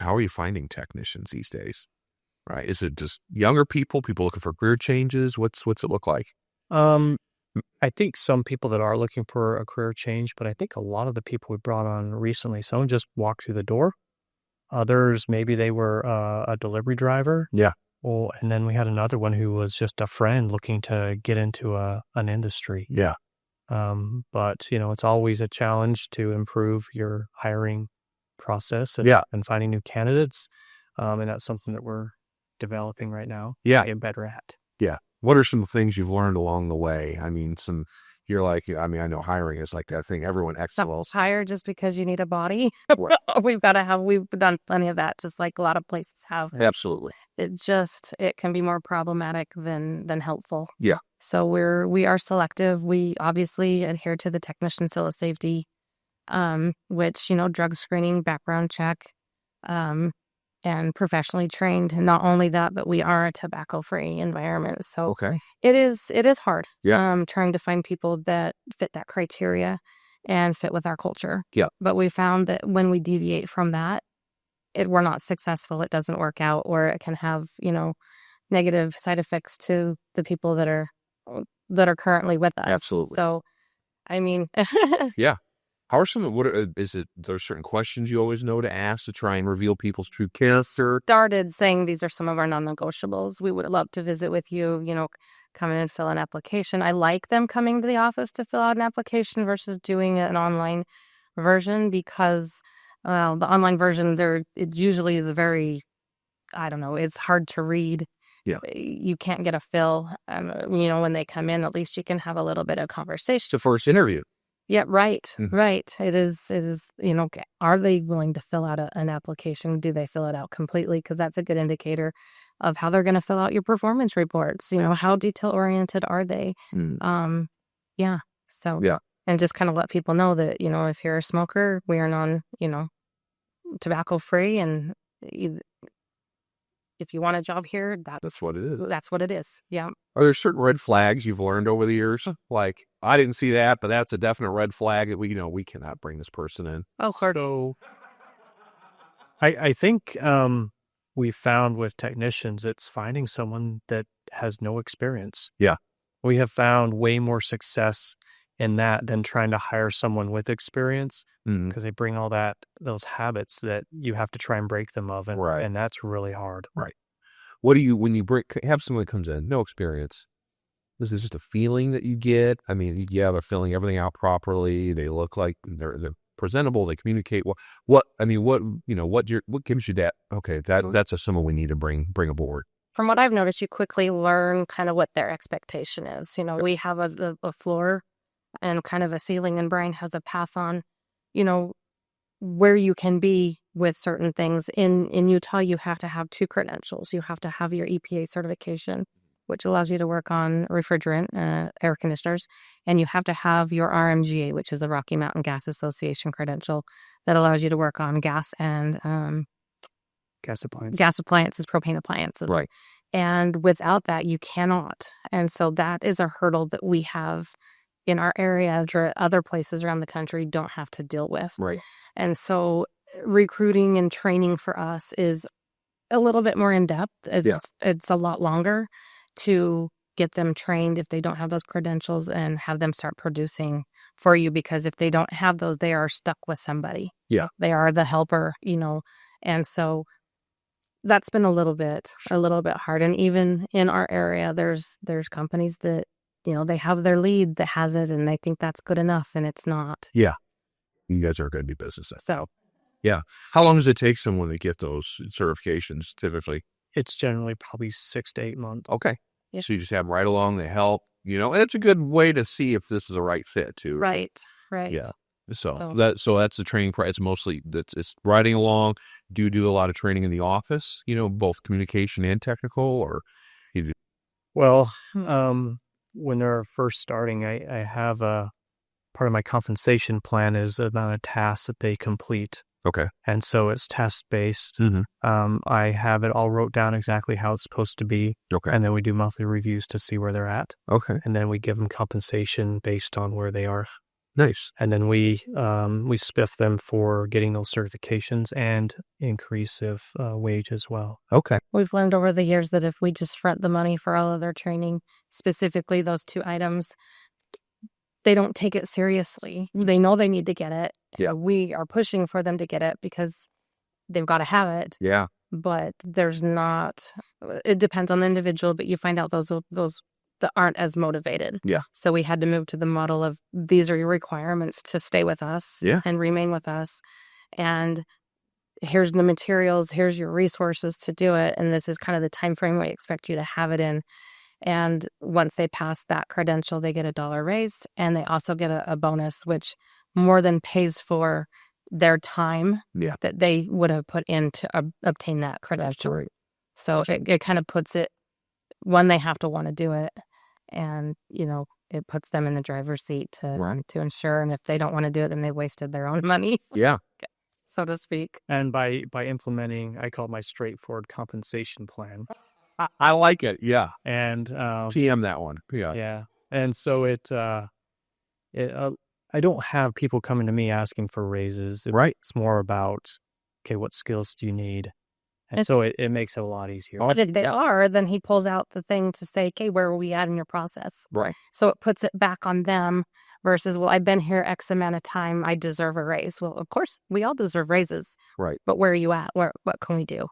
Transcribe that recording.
how are you finding technicians these days? Right? Is it just younger people looking for career changes? What's it look like? I think some people that are looking for a career change, but I think a lot of the people we brought on recently, some just walked through the door. Others, maybe they were a delivery driver. Yeah. Well, and then we had another one who was just a friend looking to get into an industry. Yeah. But, it's always a challenge to improve your hiring process and finding new candidates. And that's something that we're developing right now. Yeah. Get better at. Yeah. What are some things you've learned along the way? I mean, I know hiring is like that thing. Everyone excels. Hire just because you need a body. We've done plenty of that, just like a lot of places have. Absolutely. It can be more problematic than helpful. Yeah. So we are selective. We obviously adhere to the technician seal of safety, which, drug screening, background check, and professionally trained. Not only that, but we are a tobacco-free environment. So it is hard. Yeah. Trying to find people that fit that criteria and fit with our culture. Yeah. But we found that when we deviate from that, we're not successful. It doesn't work out, or it can have, negative side effects to the people that are currently with us. Absolutely. So, I mean, yeah. How are there's certain questions you always know to ask to try and reveal people's true character? Started saying these are some of our non-negotiables. We would love to visit with you, come in and fill an application. I like them coming to the office to fill out an application versus doing an online version because the online version, it usually is very, I don't know, it's hard to read. Yeah. You can't get a fill. When they come in, at least you can have a little bit of conversation. It's the first interview. Yeah, right, right. It is, are they willing to fill out an application? Do they fill it out completely? Because that's a good indicator of how they're going to fill out your performance reports. How detail-oriented are they? Yeah. So, and just kind of let people know that, if you're a smoker, we are tobacco-free, and if you want a job here, that's what it is. That's what it is. Yeah. Are there certain red flags you've learned over the years? Like, I didn't see that, but that's a definite red flag that we cannot bring this person in. Oh, Cardo. I think we found with technicians, it's finding someone that has no experience. Yeah. We have found way more success in that than trying to hire someone with experience because they bring all those habits that you have to try and break them of. And that's really hard. Right. What do you, when you have someone that comes in, no experience, is this just a feeling that you get? I mean, they're filling everything out properly. They look like they're presentable. They communicate. What gives you that? Okay, that's someone we need to bring aboard. From what I've noticed, you quickly learn kind of what their expectation is. We have a floor and kind of a ceiling, and Brian has a path on, where you can be with certain things. In Utah, you have to have 2 credentials. You have to have your EPA certification, which allows you to work on refrigerant, air conditioners, and you have to have your RMGA, which is a Rocky Mountain Gas Association credential that allows you to work on gas and gas appliances, propane appliances. Right. And without that, you cannot. And so that is a hurdle that we have in our area or other places around the country don't have to deal with. Right. And so recruiting and training for us is a little bit more in depth. It's a lot longer to get them trained if they don't have those credentials and have them start producing for you, because if they don't have those, they are stuck with somebody. Yeah. They are the helper, and so that's been a little bit hard. And even in our area, there's companies that, they have their lead that has it and they think that's good enough, and it's not. Yeah. You guys are going to be business. So. Yeah. How long does it take someone to get those certifications typically? It's generally probably 6 to 8 months. Okay. Yeah. So you just have them right along, they help, and it's a good way to see if this is a right fit too. Right. Yeah. So that's the training. It's mostly it's riding along. Do you do a lot of training in the office? Both communication and technical, or you do? Well, when they're first starting, I have a part of my compensation plan is the amount of tasks that they complete. Okay. And so it's task based. Mm-hmm. I have it all wrote down exactly how it's supposed to be. Okay. And then we do monthly reviews to see where they're at. Okay. And then we give them compensation based on where they are Nice. And then we spiff them for getting those certifications and increase of wage as well. Okay. We've learned over the years that if we just front the money for all of their training, specifically those 2 items, they don't take it seriously. They know they need to get it. Yeah. We are pushing for them to get it because they've got to have it. Yeah. But there's not, it depends on the individual, but you find out those that aren't as motivated. Yeah. So we had to move to the model of these are your requirements to stay with us and remain with us. And here's the materials, here's your resources to do it. And this is kind of the time frame we expect you to have it in. And once they pass that credential, they get a $1 raise, and they also get a bonus, which more than pays for their time that they would have put in to obtain that credential. Right. So it kind of puts it, one, they have to want to do it, and it puts them in the driver's seat to ensure. And if they don't want to do it, then they wasted their own money. Yeah. So to speak. And by implementing, I call it my straightforward compensation plan. I like it. Yeah. And TM that one. Yeah. Yeah. And so I don't have people coming to me asking for raises. It's more about, okay, what skills do you need? And so it makes it a lot easier. But if they are, then he pulls out the thing to say, okay, where are we at in your process? Right. So it puts it back on them versus, well, I've been here X amount of time, I deserve a raise. Well, of course, we all deserve raises. Right. But where are you at? What can we do?